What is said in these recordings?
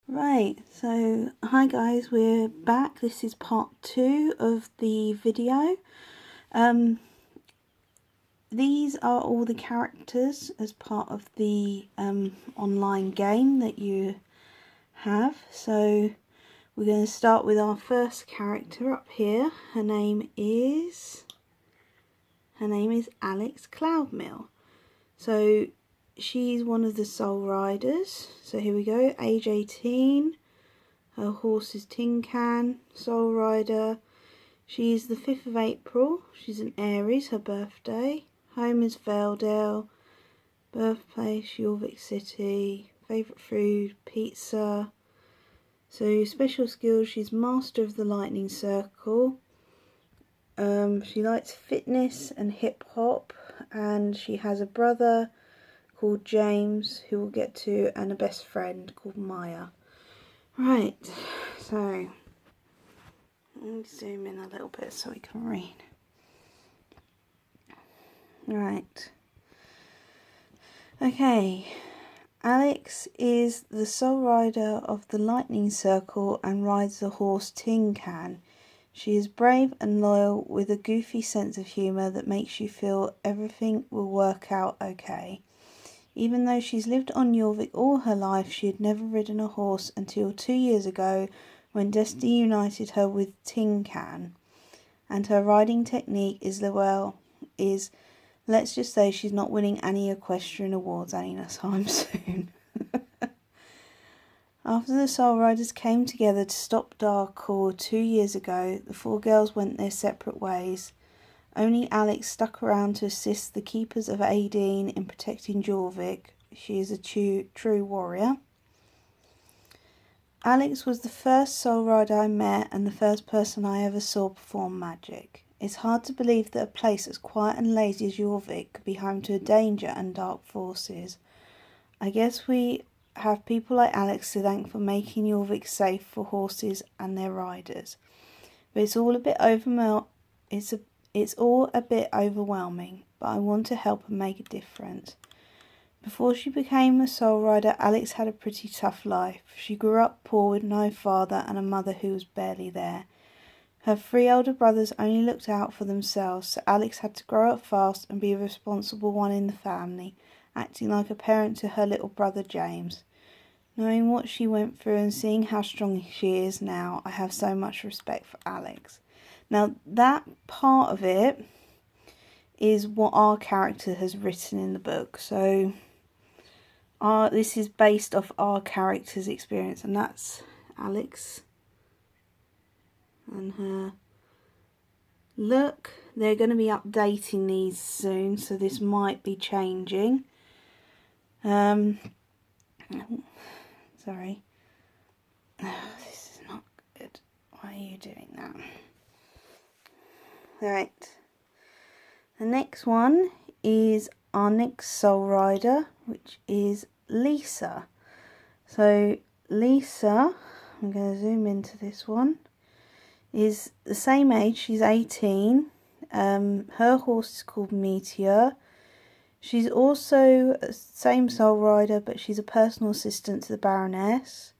Right, so hi guys, we're back. This is part 2 of the video. These are all the characters as part of the online game that you have. So we're going to start with our first character up here. Her name is Alex Cloudmill. So she's one of the Soul Riders. So here we go, age 18. Her horse is Tincan, Soul Rider. She is the 5th of April. She's an Aries, her birthday. Home is Valedale. Birthplace, Jorvik City. Favourite food, pizza. So special skills, she's Master of the Lightning Circle. She likes fitness and hip hop. And she has a brother called James, who we'll get to, and a best friend called Maya. Right, so let me zoom in a little bit so we can read. Right. Okay. Alex is the Soul Rider of the Lightning Circle and rides the horse Tincan. She is brave and loyal with a goofy sense of humour that makes you feel everything will work out okay. Even though she's lived on Jorvik all her life, she had never ridden a horse until 2 years ago when Destiny united her with Tincan. And her riding technique is, let's just say she's not winning any equestrian awards anytime soon. After the Soul Riders came together to stop Concord 2 years ago, the 4 girls went their separate ways. Only Alex stuck around to assist the keepers of Aideen in protecting Jorvik. She is a true warrior. Alex was the first Soul Rider I met and the first person I ever saw perform magic. It's hard to believe that a place as quiet and lazy as Jorvik could be home to danger and dark forces. I guess we have people like Alex to thank for making Jorvik safe for horses and their riders. But it's all a bit overwhelming, but I want to help and make a difference. Before she became a Soul Rider, Alex had a pretty tough life. She grew up poor with no father and a mother who was barely there. Her 3 older brothers only looked out for themselves, so Alex had to grow up fast and be a responsible one in the family, acting like a parent to her little brother James. Knowing what she went through and seeing how strong she is now, I have so much respect for Alex. Now, that part of it is what our character has written in the book. So, this is based off our character's experience, and that's Alex and her look. They're going to be updating these soon, so this might be changing. Sorry. This is not good. Why are you doing that? Right. The next one is our next Soul Rider, which is Lisa. So Lisa, I'm going to zoom into this one, is the same age. She's 18. Her horse is called Meteor. She's also the same Soul Rider, but she's a personal assistant to the Baroness.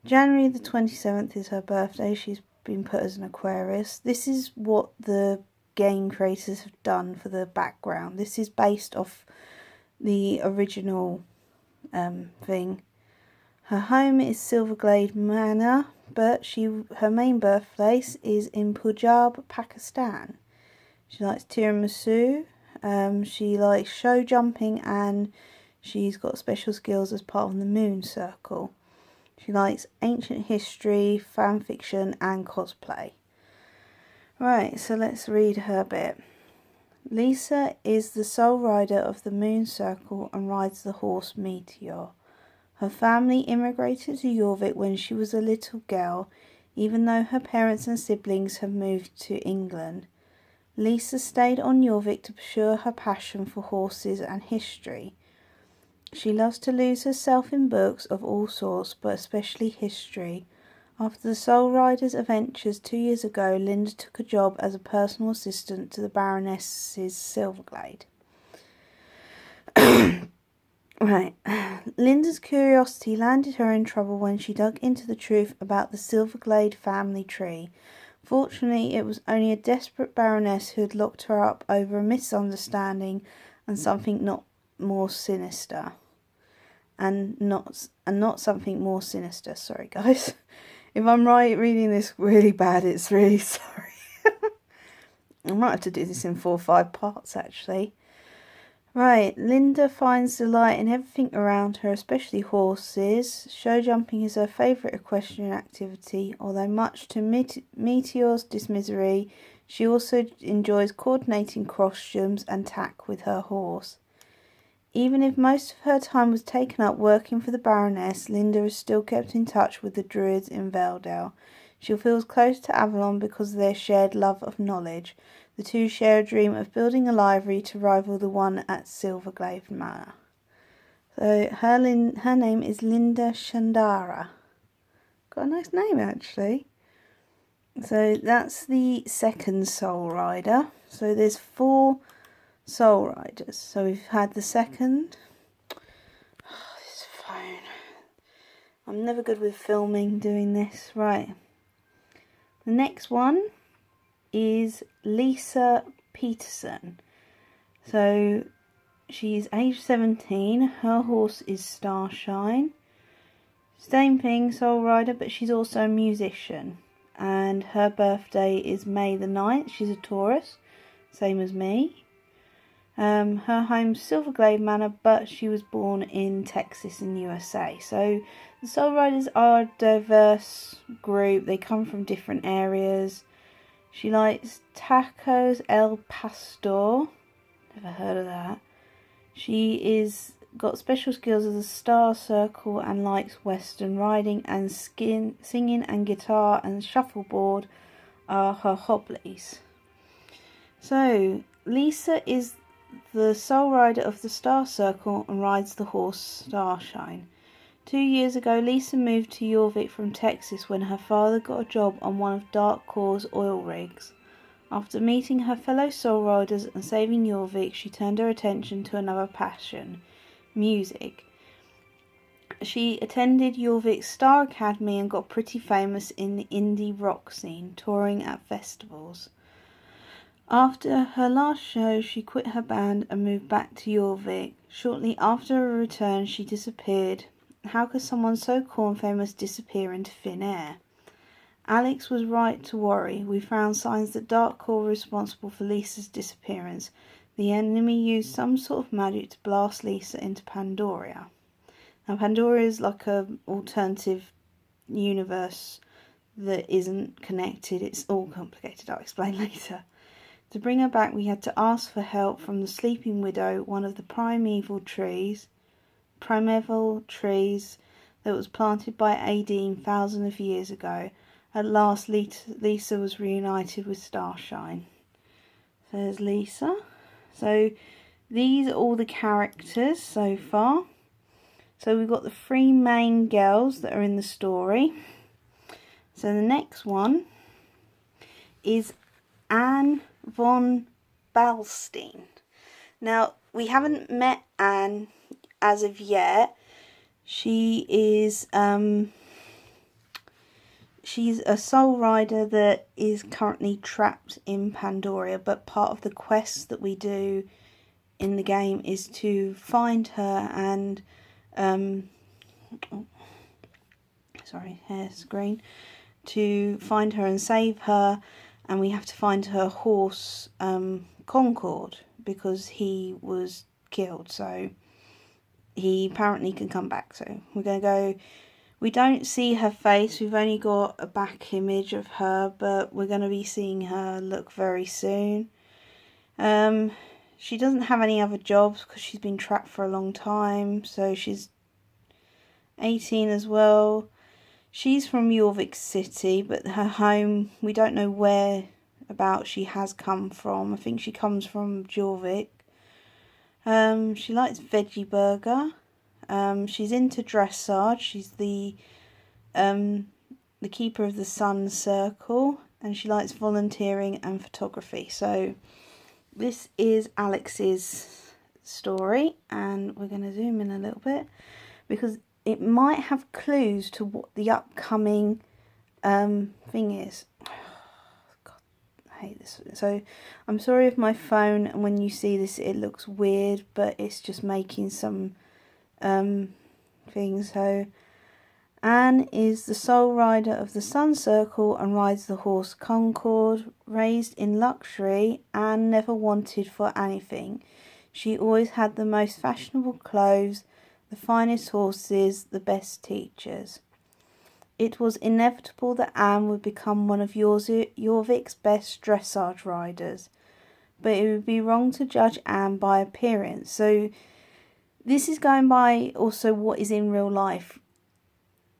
January the 27th is her birthday. She's been put as an Aquarius. This is what the game creators have done for the background. This is based off the original thing. Her home is Silverglade Manor, but her main birthplace is in Punjab, Pakistan. She likes tiramisu. She likes show jumping, and she's got special skills as part of the Moon Circle. She likes ancient history, fan fiction, and cosplay. Right, so let's read her bit. Lisa is the Soul Rider of the Moon Circle and rides the horse Meteor. Her family immigrated to Jorvik when she was a little girl, even though her parents and siblings have moved to England. Lisa stayed on Jorvik to pursue her passion for horses and history. She loves to lose herself in books of all sorts, but especially history. After the Soul Riders' adventures 2 years ago, Linda took a job as a personal assistant to the Baroness's Silverglade. Right. Linda's curiosity landed her in trouble when she dug into the truth about the Silverglade family tree. Fortunately, it was only a desperate baroness who had locked her up over a misunderstanding and something not more sinister. And not something more sinister. Sorry, guys. If I'm reading this really bad, it's really sorry. I might have to do this in 4 or 5 parts, actually. Right, Linda finds delight in everything around her, especially horses. Show jumping is her favourite equestrian activity, although much to Meteor's dismisery, she also enjoys coordinating costumes and tack with her horse. Even if most of her time was taken up working for the Baroness, Linda is still kept in touch with the Druids in Valedale. She feels close to Avalon because of their shared love of knowledge. The two share a dream of building a library to rival the one at Silverglade Manor. So her name is Linda Shandara. Got a nice name, actually. So that's the second Soul Rider. So there's 4 Soul Riders. So we've had the second. Oh, this phone. I'm never good with filming doing this. Right. The next one is Lisa Peterson. So she's age 17. Her horse is Starshine. Same thing, Soul Rider, but she's also a musician. And her birthday is May the 9th. She's a Taurus, same as me. Her home's Silverglade Manor, but she was born in Texas in USA. So the Soul Riders are a diverse group. They come from different areas. She likes tacos el pastor. Never heard of that. She is got special skills as a star circle and likes western riding, and singing and guitar and shuffleboard are her hobbies. So Lisa is the Soul Rider of the Star Circle and rides the horse Starshine. 2 years ago, Lisa moved to Jorvik from Texas when her father got a job on one of Dark Core's oil rigs. After meeting her fellow Soul Riders and saving Jorvik, she turned her attention to another passion, music. She attended Jorvik's Star Academy and got pretty famous in the indie rock scene, touring at festivals. After her last show, she quit her band and moved back to Jorvik. Shortly after her return, she disappeared. How could someone so cool and famous disappear into thin air? Alex was right to worry. We found signs that Dark Core were responsible for Lisa's disappearance. The enemy used some sort of magic to blast Lisa into Pandoria. Now, Pandoria is like an alternative universe that isn't connected. It's all complicated. I'll explain later. To bring her back, we had to ask for help from the Sleeping Widow, one of the primeval trees that was planted by Adine thousands of years ago. At last, Lisa was reunited with Starshine. So there's Lisa. So these are all the characters so far. So we've got the 3 main girls that are in the story. So the next one is Anne von Balstein. Now, we haven't met Anne as of yet. She is she's a Soul Rider that is currently trapped in Pandoria, but part of the quest that we do in the game is to find her and to find her and save her, and we have to find her horse Concord because he was killed, so he apparently can come back. So we're going to go. We don't see her face, we've only got a back image of her, but we're going to be seeing her look very soon. She doesn't have any other jobs because she's been trapped for a long time, so she's 18 as well. She's from Jorvik City, but her home, we don't know where about she has come from. I think she comes from Jorvik. She likes veggie burger. She's into dressage. She's the keeper of the Sun Circle, and she likes volunteering and photography. So this is Alex's story, and we're going to zoom in a little bit because it might have clues to what the upcoming thing is. God, I hate this. So I'm sorry if my phone, and when you see this it looks weird, but it's just making some things. So Anne is the sole rider of the Sun Circle and rides the horse Concord. Raised in luxury, Anne never wanted for anything. She always had the most fashionable clothes, the finest horses, the best teachers. It was inevitable that Anne would become one of Jorvik's best dressage riders, but it would be wrong to judge Anne by appearance. So this is going by also what is in real life.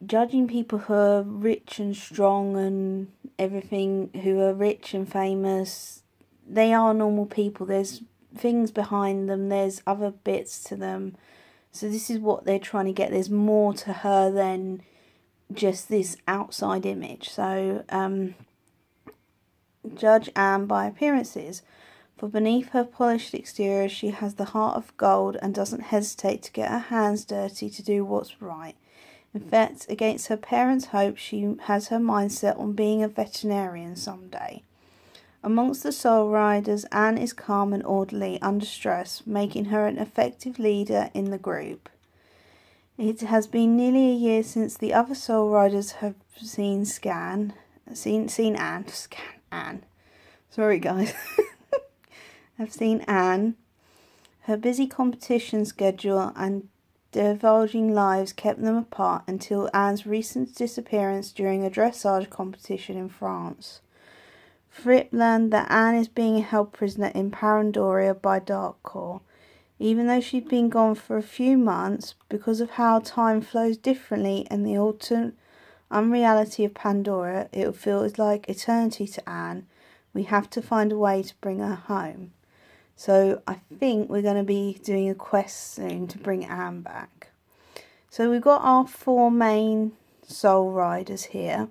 Judging people who are rich and strong and everything, who are rich and famous, they are normal people. There's things behind them, there's other bits to them. So this is what they're trying to get. There's more to her than just this outside image. So judge Anne by appearances. For beneath her polished exterior she has the heart of gold and doesn't hesitate to get her hands dirty to do what's right. In fact, against her parents' hope, she has her mind set on being a veterinarian someday. Amongst the soul riders, Anne is calm and orderly under stress, making her an effective leader in the group. It has been nearly a year since the other soul riders have seen Anne. Sorry, guys. Have seen Anne. Her busy competition schedule and divulging lives kept them apart until Anne's recent disappearance during a dressage competition in France. Fripp learned that Anne is being held prisoner in Pandoria by Darkcore. Even though she'd been gone for a few months, because of how time flows differently and the alternate unreality of Pandora, it feels like eternity to Anne. We have to find a way to bring her home. So I think we're going to be doing a quest soon to bring Anne back. So we've got our 4 main soul riders here.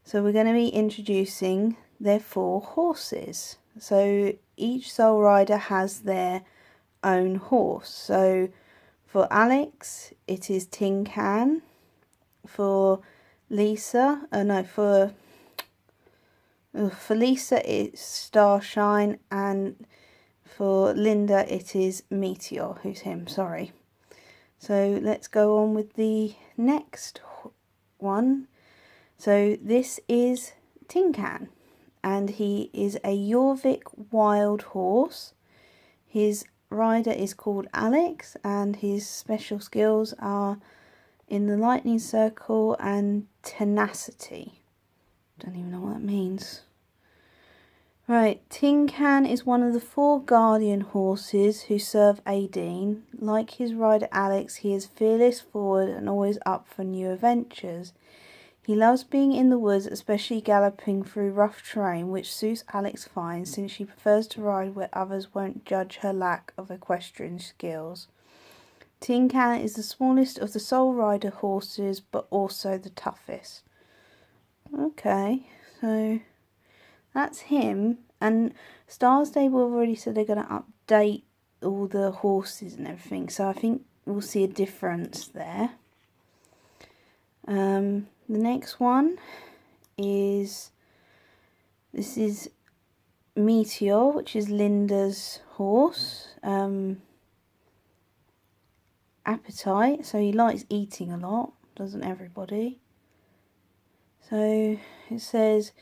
So we're going to be introducing their 4 horses. So each soul rider has their own horse. So for Alex, it is Tincan. For Lisa, for Lisa, it's Starshine, and for Linda, it is Meteor, who's him, sorry. So let's go on with the next one. So this is Tincan, and he is a Jorvik wild horse. His rider is called Alex, and his special skills are in the lightning circle and tenacity. Don't even know what that means. Right, Tincan is one of the 4 guardian horses who serve Aideen. Like his rider Alex, he is fearless, forward, and always up for new adventures. He loves being in the woods, especially galloping through rough terrain, which suits Alex fine since she prefers to ride where others won't judge her lack of equestrian skills. Tincan is the smallest of the soul rider horses, but also the toughest. Okay, so that's him. And Stars Day, we've already said they're going to update all the horses and everything, so I think we'll see a difference there. The next one is, this is Meteor, which is Linda's horse. Appetite, so he likes eating a lot, doesn't everybody? So it says,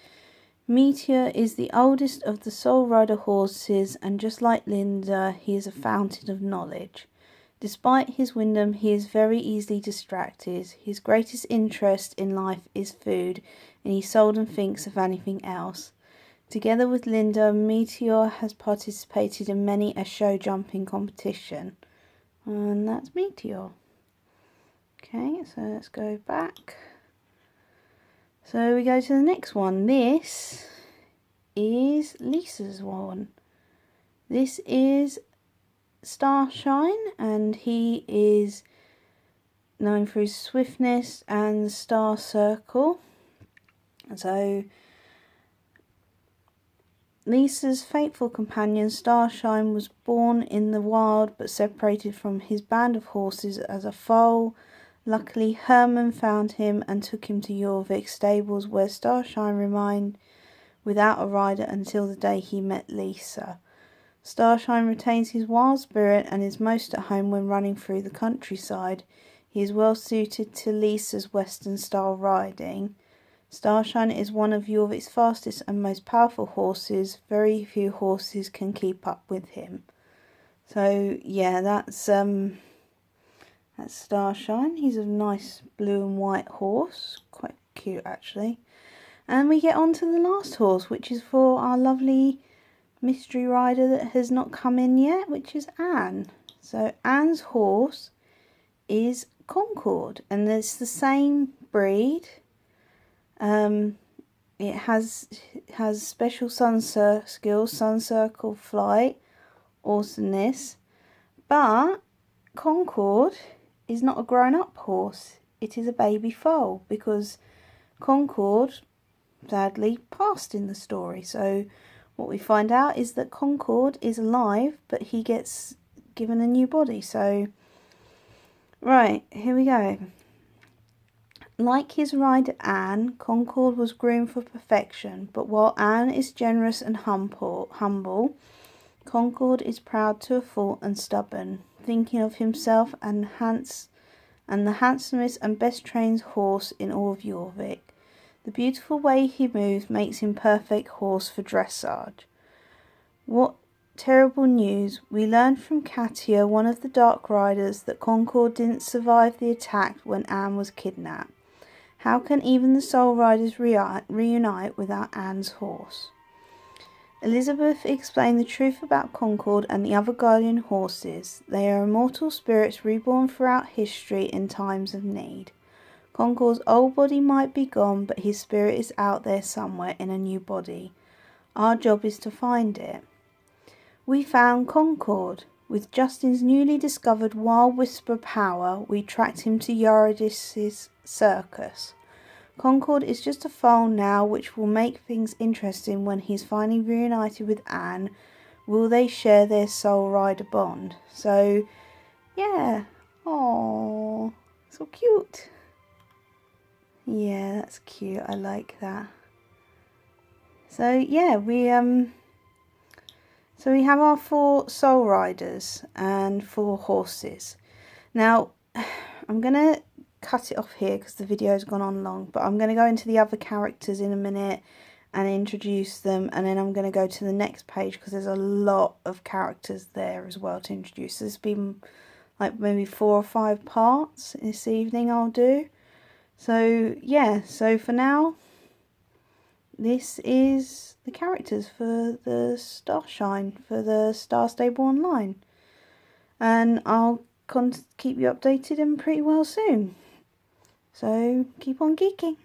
Meteor is the oldest of the soul rider horses, and just like Linda, he is a fountain of knowledge. Despite his wisdom, he is very easily distracted. His greatest interest in life is food, and he seldom thinks of anything else. Together with Linda, Meteor has participated in many a show jumping competition. And that's Meteor. Okay, so let's go back. So we go to the next one. This is Lisa's one. This is Starshine, and he is known for his swiftness and the star circle. So Lisa's faithful companion Starshine was born in the wild but separated from his band of horses as a foal. Luckily, Herman found him and took him to Jorvik's stables, where Starshine remained without a rider until the day he met Lisa. Starshine retains his wild spirit and is most at home when running through the countryside. He is well suited to Lisa's western-style riding. Starshine is one of Jorvik's fastest and most powerful horses. Very few horses can keep up with him. So yeah, that's Starshine. He's a nice blue and white horse, quite cute actually. And we get on to the last horse, which is for our lovely mystery rider that has not come in yet, which is Anne. So Anne's horse is Concord, and it's the same breed. It has special sun skills, sun circle flight, awesomeness, but Concord is not a grown-up horse. It is a baby foal, because Concord sadly passed in the story. So what we find out is that Concord is alive, but he gets given a new body. So right, here we go. Like his rider Anne, Concord was groomed for perfection, but while Anne is generous and humble, Concord is proud to a fault and stubborn, thinking of himself and the handsomest and best trained horse in all of Jorvik. The beautiful way he moves makes him perfect horse for dressage. What terrible news! We learned from Katia, one of the Dark Riders, that Concord didn't survive the attack when Anne was kidnapped. How can even the Soul Riders reunite without Anne's horse? Elizabeth explained the truth about Concord and the other guardian horses. They are immortal spirits reborn throughout history in times of need. Concord's old body might be gone, but his spirit is out there somewhere in a new body. Our job is to find it. We found Concord. With Justin's newly discovered wild whisper power, we tracked him to Eurydice's circus. Concord is just a foal now, which will make things interesting when he's finally reunited with Anne. Will they share their soul rider bond? So, yeah. Aww, so cute. Yeah, that's cute. I like that. So yeah, we have our 4 soul riders and 4 horses. Now, I'm gonna cut it off here because the video's gone on long, but I'm gonna go into the other characters in a minute and introduce them, and then I'm gonna go to the next page because there's a lot of characters there as well to introduce. There's been like maybe 4 or 5 parts this evening I'll do. So yeah, so for now, this is the characters for the Starshine, for the Star Stable Online. And I'll keep you updated and pretty well soon. So keep on geeking.